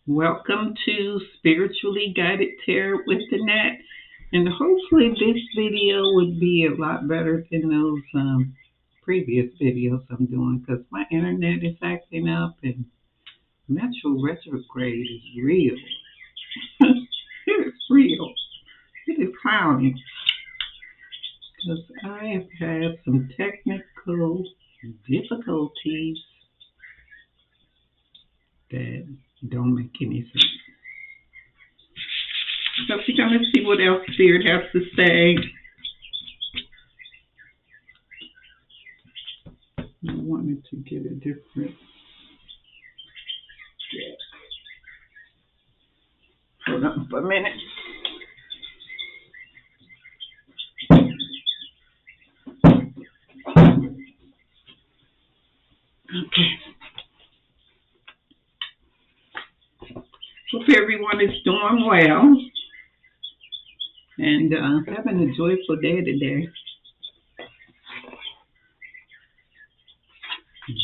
Welcome to Spiritually Guided Tarot with the Net. And hopefully this video would be a lot better than those previous videos I'm doing because my internet is acting up and Metro retrograde is real. It is real. It is clowning because I have had some technical difficulties that don't make any sense. So we're going to see what else Spirit has to say. I wanted to get a different deck. Hold on for a minute. Okay. Hope everyone is doing well and having a joyful day today.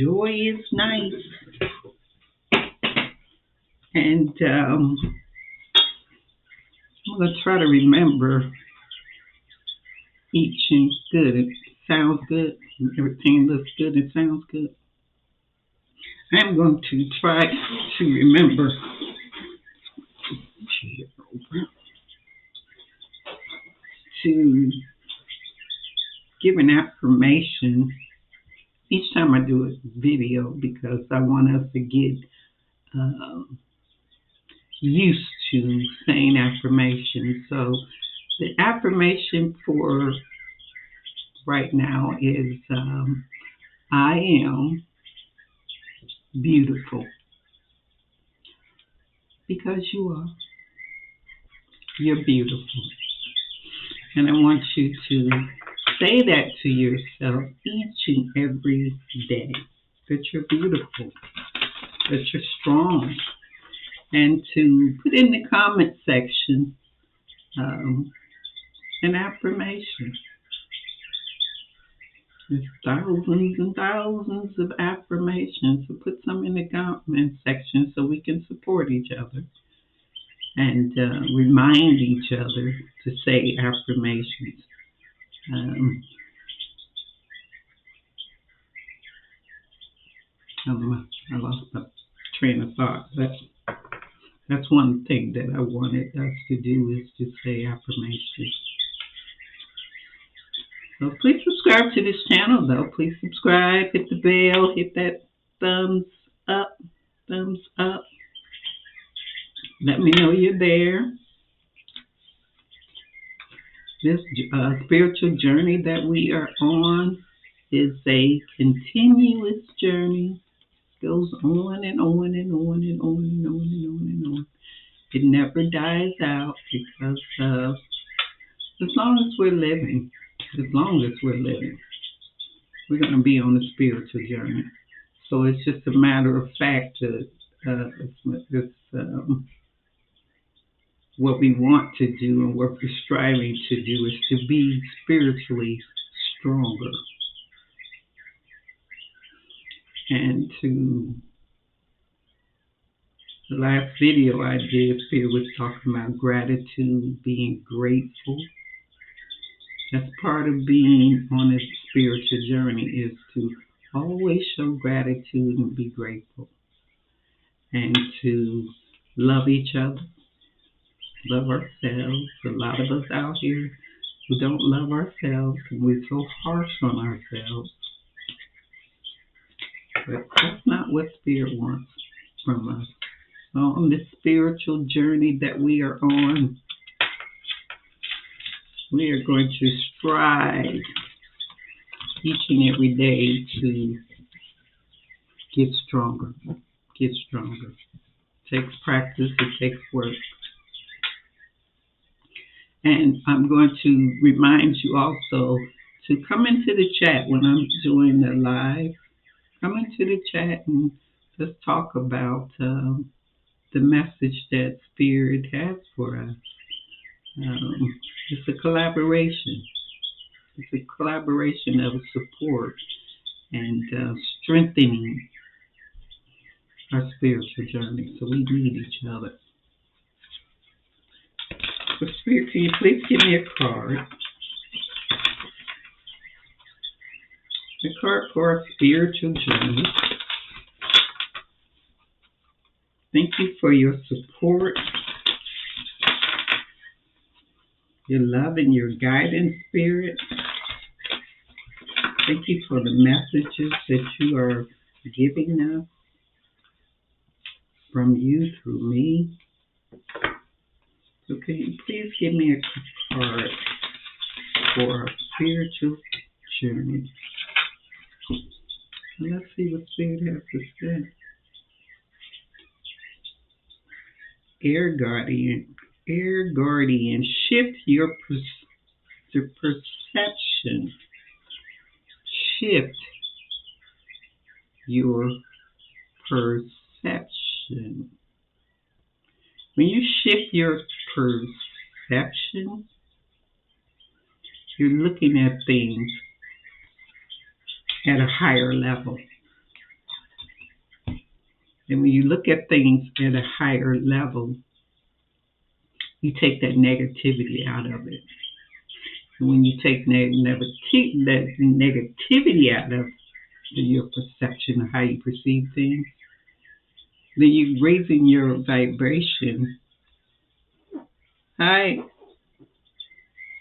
Joy is nice. And I'm going to try to remember each and good. It sounds good. Everything looks good. It sounds good. I'm going to try to remember to give an affirmation each time I do a video because I want us to get used to saying affirmations. So the affirmation for right now is I am beautiful because you are. You're beautiful. And I want you to say that to yourself each and every day, that you're beautiful, that you're strong, and to put in the comment section an affirmation. There's thousands and thousands of affirmations, so put some in the comment section so we can support each other and remind each other to say affirmations. I lost my train of thought. That's one thing that I wanted us to do is to say affirmations. So please subscribe to this channel, though. Please subscribe, hit the bell, hit that thumbs up. Let me know you're there. This spiritual journey that we are on is a continuous journey. It goes on and on and on and on and on and on and on. It never dies out because as long as we're living, we're going to be on the spiritual journey. So it's just a matter of fact that it's what we want to do and what we're striving to do is to be spiritually stronger. And to the last video I did, Spirit was talking about gratitude, being grateful. That's part of being on a spiritual journey is to always show gratitude and be grateful. And to love each other, love ourselves. A lot of us out here who don't love ourselves and we're so harsh on ourselves. But that's not what Spirit wants from us. On this spiritual journey that we are on, we are going to strive each and every day to get stronger. Get stronger. It takes practice, it takes work. And I'm going to remind you also to come into the chat when I'm doing the live. Come into the chat and just talk about the message that Spirit has for us. It's a collaboration. It's a collaboration of support and strengthening our spiritual journey. So we need each other. So Spirit, can you please give me a card? A card for our spiritual journey. Thank you for your support, your love, and your guidance, Spirit. Thank you for the messages that you are giving us from you through me. So can you please give me a card for our spiritual journey? And let's see what Spirit has to say. Air Guardian. Air Guardian. Shift your perception. Shift your perception. When you shift your perception, you're looking at things at a higher level. And when you look at things at a higher level, you take that negativity out of it. And when you take that negativity out of your perception of how you perceive things, then you're raising your vibration. Hi.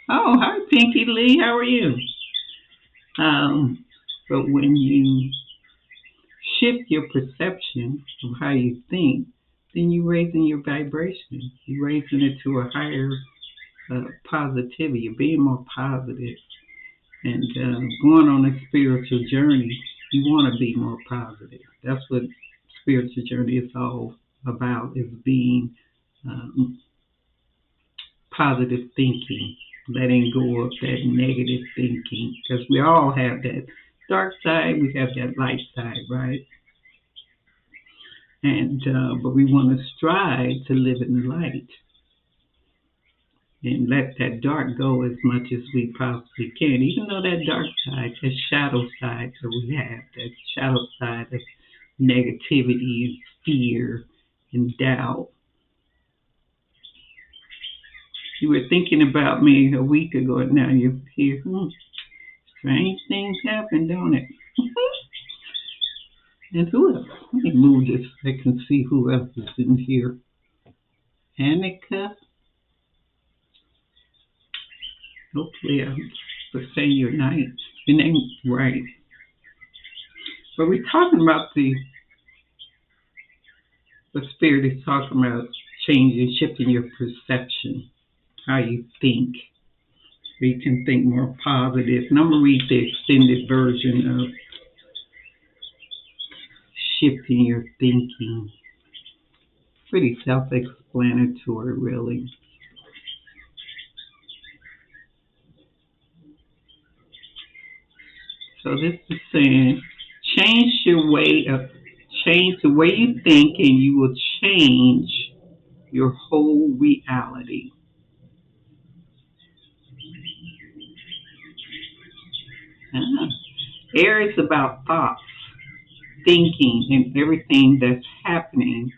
Oh, hi, Pinky Lee. How are you? But when you shift your perception of how you think, then you're raising your vibration. You're raising it to a higher positivity. You're being more positive. And going on a spiritual journey, you want to be more positive. That's what spiritual journey is all about, is being positive thinking, letting go of that negative thinking. Because we all have that dark side, we have that light side, right? And but we want to strive to live in the light and let that dark go as much as we possibly can. Even though that dark side, that shadow side that we have, that shadow side of negativity and fear and doubt. You were thinking about me a week ago, and now you're here. Strange things happen, don't it? And who else? Let me move this so I can see who else is in here. Annika. Hopefully I'm saying your name right. But we're talking about the Spirit is talking about changing, shifting your perception, how you think. You can think more positive. And I'm going to read the extended version of shifting your thinking. Pretty self-explanatory, really. So this is saying, change the way you think, and you will change your whole reality. Air is about thoughts, thinking, and everything that's happening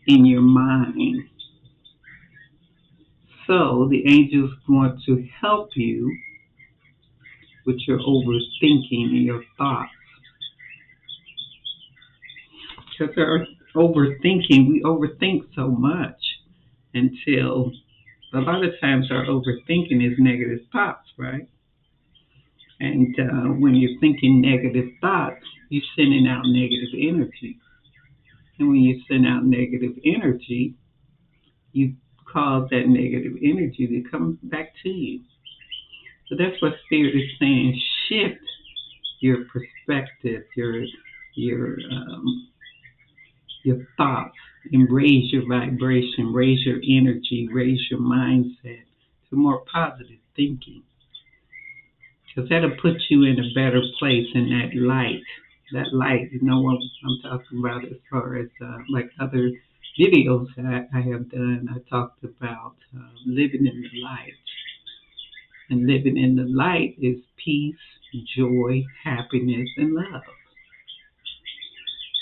in your mind. So the angels want to help you with your overthinking and your thoughts. Because our overthinking, we overthink so much until a lot of times our overthinking is negative thoughts, right? And when you're thinking negative thoughts, you're sending out negative energy. And when you send out negative energy, you cause that negative energy to come back to you. So that's what Spirit is saying. Shift your perspective, your thoughts, and raise your vibration, raise your energy, raise your mindset to more positive thinking. Because that'll put you in a better place in that light. That light, you know what I'm talking about as far as like other videos that I have done. I talked about living in the light. And living in the light is peace, joy, happiness, and love.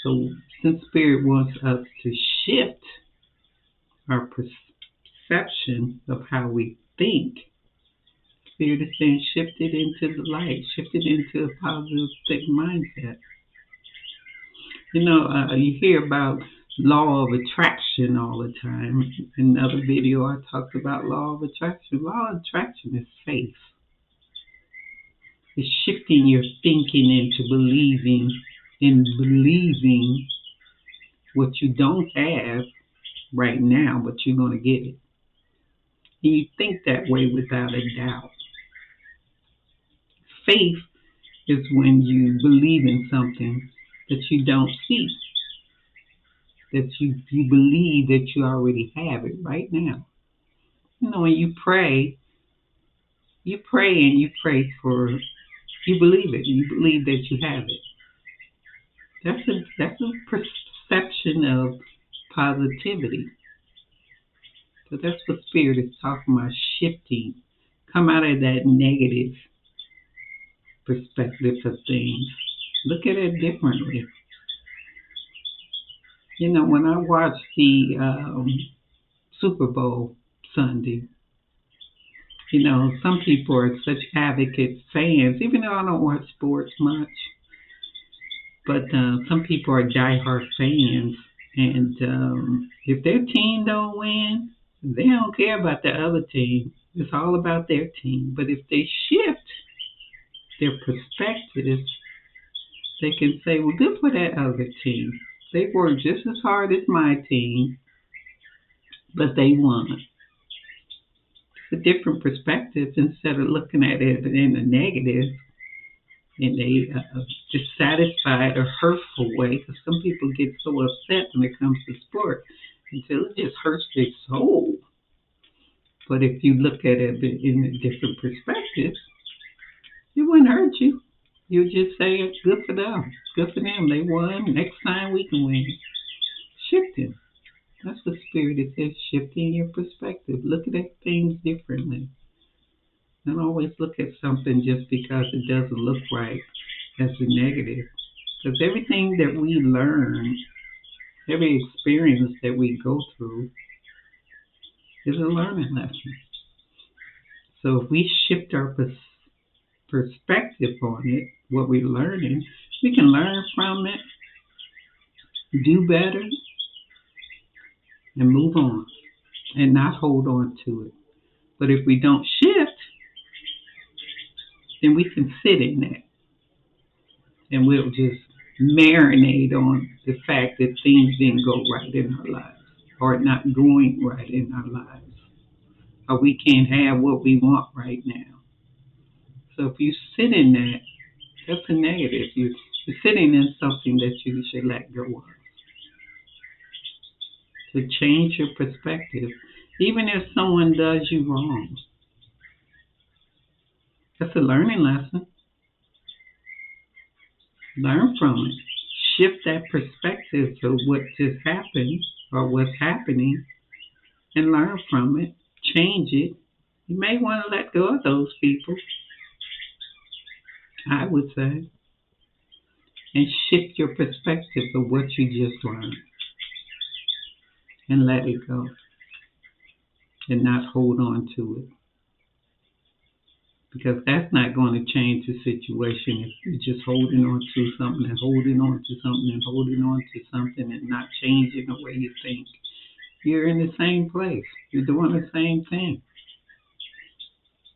So since Spirit wants us to shift our perception of how we think, Spirit is saying shift it into the light, shift it into a positive mindset. You hear about law of attraction all the time. In another video, I talked about law of attraction. Law of attraction is faith. It's shifting your thinking into believing what you don't have right now, but you're going to get it. And you think that way without a doubt. Faith is when you believe in something that you don't see, that you believe that you already have it right now. When you pray and you pray for, you believe it. You believe that you have it. That's a perception of positivity. So that's what Spirit is talking about, shifting. Come out of that negative perspective of things. Look at it differently. When I watch the Super Bowl Sunday, some people are such advocate fans, even though I don't watch sports much. But some people are diehard fans, and if their team don't win, they don't care about the other team. It's all about their team. But if they shift their perspectives, they can say, well, good for that other team. They worked just as hard as my team, but they won. It's a different perspective instead of looking at it in a negative, in a dissatisfied or hurtful way. Because some people get so upset when it comes to sport until it just hurts their soul. But if you look at it in a different perspective, it wouldn't hurt you. You just say, good for them. Good for them. They won. Next time we can win. Shifting. That's the Spirit. It says shifting your perspective. Look at things differently. Don't always look at something just because it doesn't look right as a negative. Because everything that we learn, every experience that we go through is a learning lesson. So if we shift our perspective on it, what we're learning, we can learn from it, do better, and move on, and not hold on to it. But if we don't shift, then we can sit in that, and we'll just marinate on the fact that things didn't go right in our lives, or not going right in our lives, or we can't have what we want right now. So if you sit in that, that's a negative. You're sitting in something that you should let go of. To change your perspective, even if someone does you wrong. That's a learning lesson. Learn from it. Shift that perspective to what just happened or what's happening and learn from it. Change it. You may want to let go of those people, I would say, and shift your perspective of what you just learned and let it go and not hold on to it. Because that's not going to change the situation if you're just holding on to something and holding on to something and holding on to something and not changing the way you think. You're in the same place. You're doing the same thing.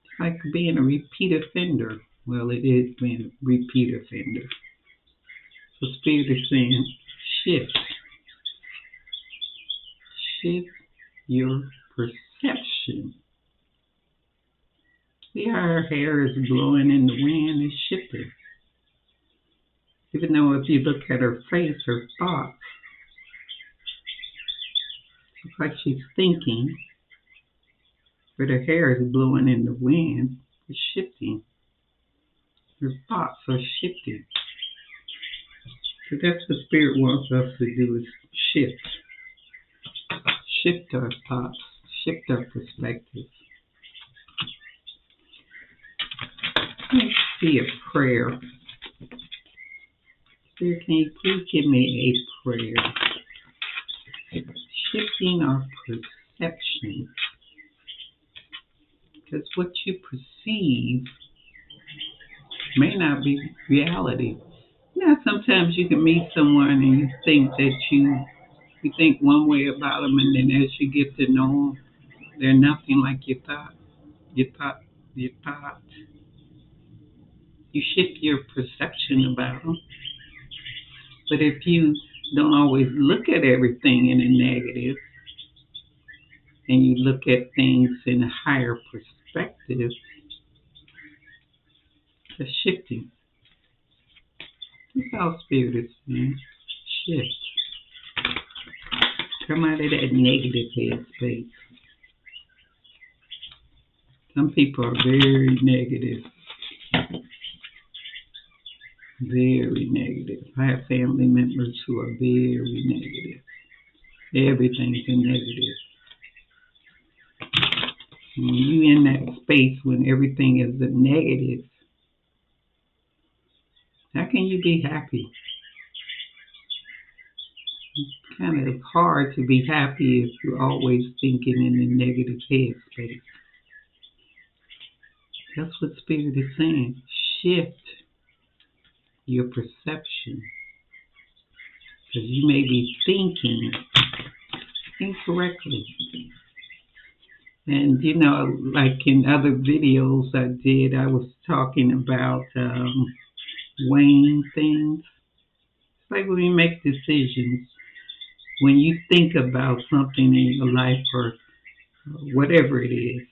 It's like being a repeat offender. Well, it is being a repeat offender. So Spirit is saying, shift. Shift your perception. See how her hair is blowing in the wind? It's shifting. Even though if you look at her face, her thoughts, it's like she's thinking, but her hair is blowing in the wind. It's shifting. Her thoughts are shifting. So that's what Spirit wants us to do, is shift. Shift our thoughts. Shift our perspective. Let's see a prayer Spirit, can you please give me a prayer? Shifting our perception. Because what you perceive may not be reality. Sometimes you can meet someone and you think that you think one way about them, and then as you get to know them, they're nothing like you thought. You thought, you thought. You shift your perception about them. But if you don't always look at everything in a negative, and you look at things in a higher perspective, it's shifting. That's how spirit is saying. Shift. Come out of that negative headspace. Some people are very negative. Very negative. I have family members who are very negative. Everything's a negative. When you're in that space when everything is a negative, how can you be happy? It's kind of hard to be happy if you're always thinking in a negative headspace. That's what Spirit is saying. Shift your perception. Because you may be thinking incorrectly. And like in other videos I did, I was talking about weighing things. It's like when you make decisions, when you think about something in your life or whatever it is,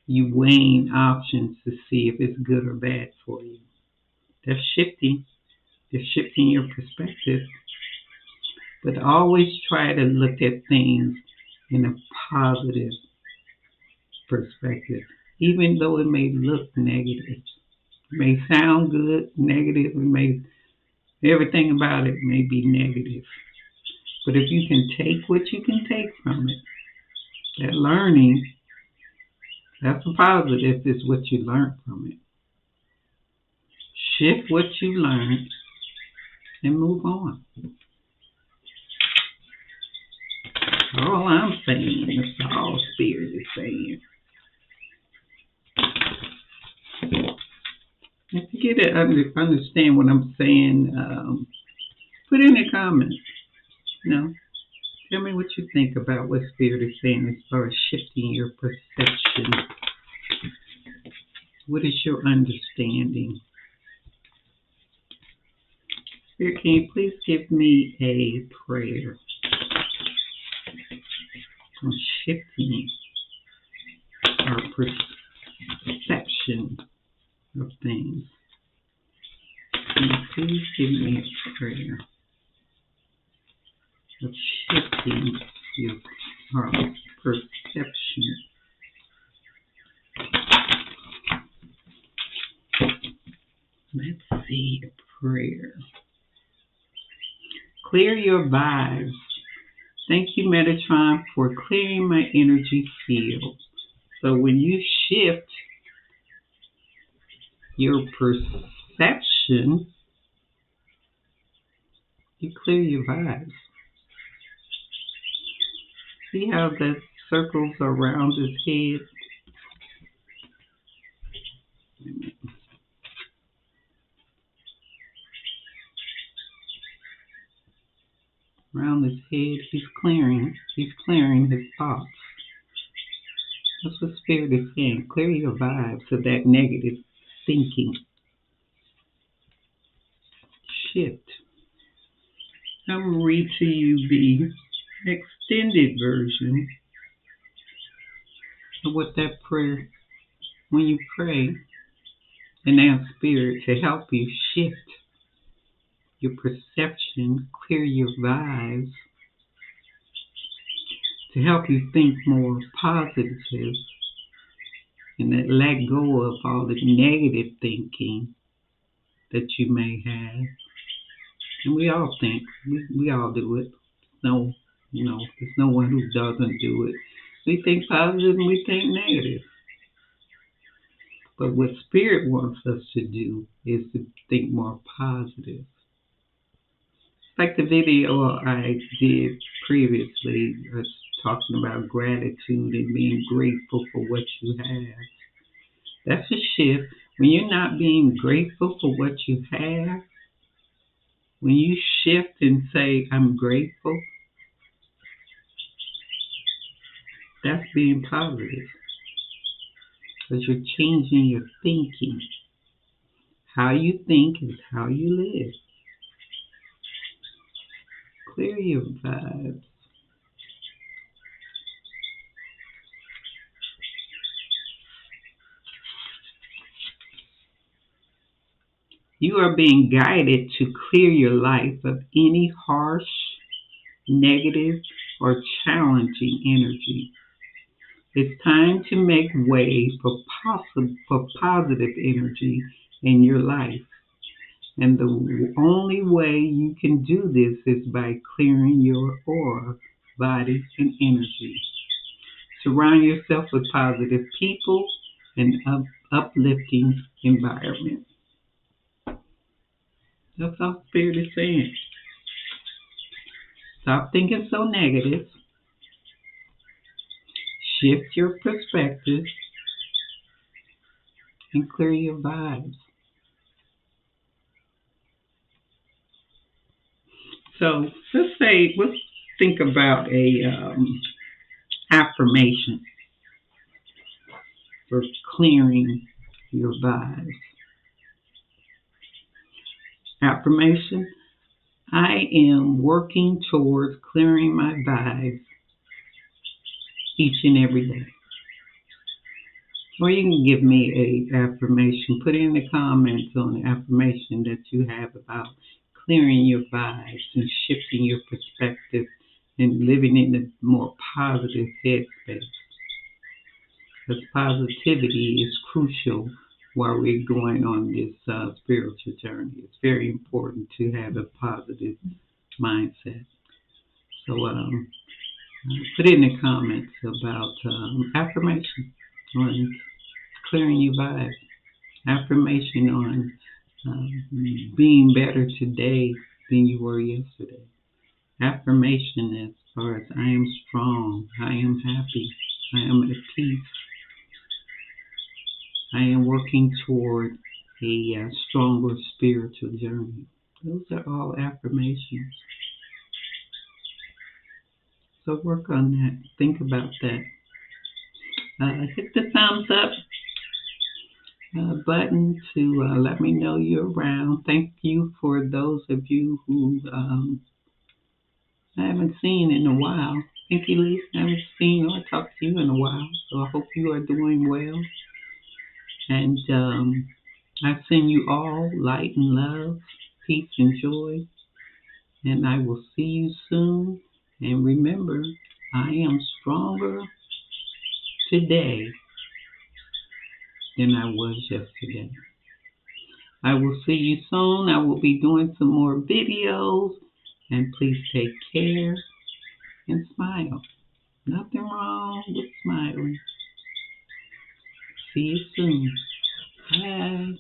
you weighing options to see if it's good or bad for you. That's shifting. It's shifting your perspective. But always try to look at things in a positive perspective, even though it may look negative. It may sound good, negative. Everything about it may be negative. But if you can take what you can take from it, that learning, that's a positive, is what you learn from it. Shift what you learned and move on. All I'm saying is all Spirit is saying. If you get to understand what I'm saying, put in the comments. Tell me what you think about what Spirit is saying as far as shifting your perception. What is your understanding? Spirit, can you please give me a prayer on shifting our perception of things? Can you please give me a prayer of shifting our perception? Let's see, a prayer. Clear your vibes. Thank you, Metatron, for clearing my energy field. So when you shift your perception, you clear your vibes. See how the circles around his head? Around his head, he's clearing his thoughts. That's what Spirit is saying. Clear your vibes of that negative thinking. Shift. I'm going to read to you the extended version of what that prayer, when you pray and ask Spirit to help you shift your perception, clear your vibes, to help you think more positive and that let go of all the negative thinking that you may have. And we all think, we all do it. No, there's no one who doesn't do it. We think positive and we think negative. But what Spirit wants us to do is to think more positive. Like the video I did previously, was talking about gratitude and being grateful for what you have. That's a shift. When you're not being grateful for what you have, when you shift and say, I'm grateful, that's being positive because you're changing your thinking. How you think is how you live. Clear your vibes. You are being guided to clear your life of any harsh, negative, or challenging energy. It's time to make way for positive energy in your life. And the only way you can do this is by clearing your aura, body, and energy. Surround yourself with positive people and uplifting environment. That's all Spirit is saying. Stop thinking so negative. Shift your perspective and clear your vibes. So let's think about a affirmation for clearing your vibes. Affirmation: I am working towards clearing my vibes each and every day. Or you can give me a affirmation. Put in the comments on the affirmation that you have about clearing your vibes and shifting your perspective and living in a more positive headspace. Because positivity is crucial while we're going on this spiritual journey. It's very important to have a positive mindset. So put in the comments about affirmation on clearing your vibes. Affirmation on being better today than you were yesterday. Affirmation as far as I am strong, I am happy, I am at peace, I am working toward a stronger spiritual journey. Those are all affirmations. So work on that. Think about that. Hit the thumbs up button to let me know you're around. Thank you for those of you who I haven't seen in a while. Pinky Lee, I haven't seen or talked to you in a while. So I hope you are doing well. And I send you all light and love, peace and joy. And I will see you soon. And remember, I am stronger today than I was yesterday. I will see you soon. I will be doing some more videos. And please take care and smile. Nothing wrong with smiling. See you soon. Bye.